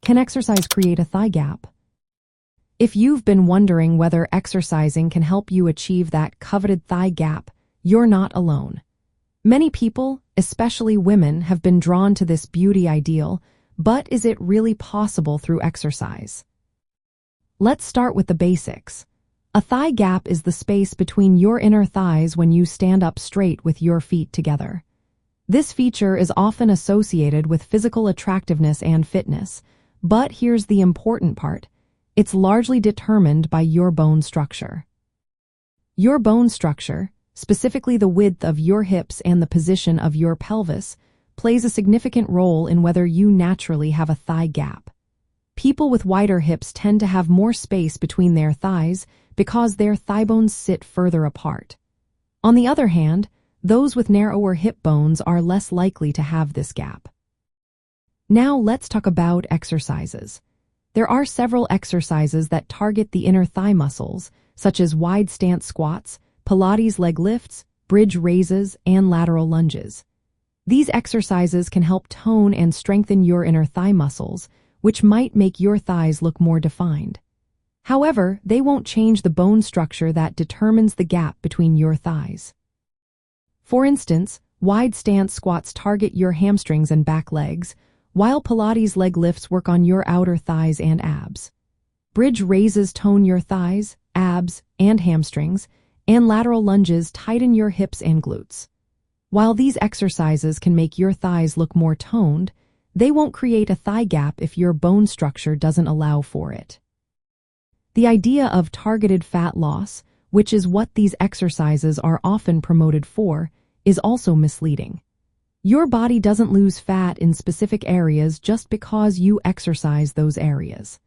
Can exercise create a thigh gap? If you've been wondering whether exercising can help you achieve that coveted thigh gap, you're not alone. Many people, especially women, have been drawn to this beauty ideal, but is it really possible through exercise? Let's start with the basics. A thigh gap is the space between your inner thighs when you stand up straight with your feet together. This feature is often associated with physical attractiveness and fitness, but here's the important part. It's largely determined by your bone structure. Your bone structure, specifically the width of your hips and the position of your pelvis, plays a significant role in whether you naturally have a thigh gap. People with wider hips tend to have more space between their thighs because their thigh bones sit further apart. On the other hand, those with narrower hip bones are less likely to have this gap. Now let's talk about exercises. There are several exercises that target the inner thigh muscles, such as wide stance squats, Pilates leg lifts, bridge raises, and lateral lunges. These exercises can help tone and strengthen your inner thigh muscles, which might make your thighs look more defined. However, they won't change the bone structure that determines the gap between your thighs. For instance, wide stance squats target your hamstrings and back legs, while Pilates leg lifts work on your outer thighs and abs. Bridge raises tone your thighs, abs, and hamstrings, and lateral lunges tighten your hips and glutes. While these exercises can make your thighs look more toned, they won't create a thigh gap if your bone structure doesn't allow for it. The idea of targeted fat loss, which is what these exercises are often promoted for, is also misleading. Your body doesn't lose fat in specific areas just because you exercise those areas.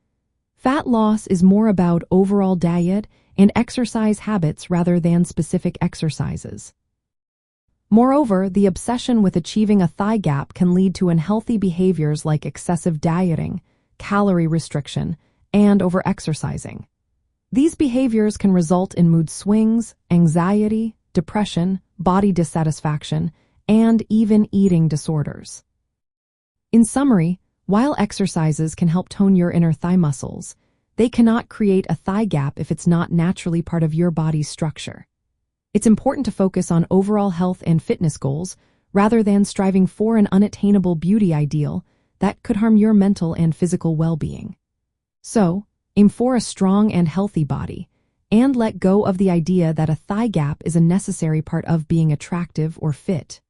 Fat loss is more about overall diet and exercise habits rather than specific exercises. Moreover, the obsession with achieving a thigh gap can lead to unhealthy behaviors like excessive dieting, calorie restriction, and overexercising. These behaviors can result in mood swings, anxiety, depression, body dissatisfaction, and even eating disorders. In summary, while exercises can help tone your inner thigh muscles, they cannot create a thigh gap if it's not naturally part of your body's structure. It's important to focus on overall health and fitness goals rather than striving for an unattainable beauty ideal that could harm your mental and physical well-being. So, aim for a strong and healthy body, and let go of the idea that a thigh gap is a necessary part of being attractive or fit.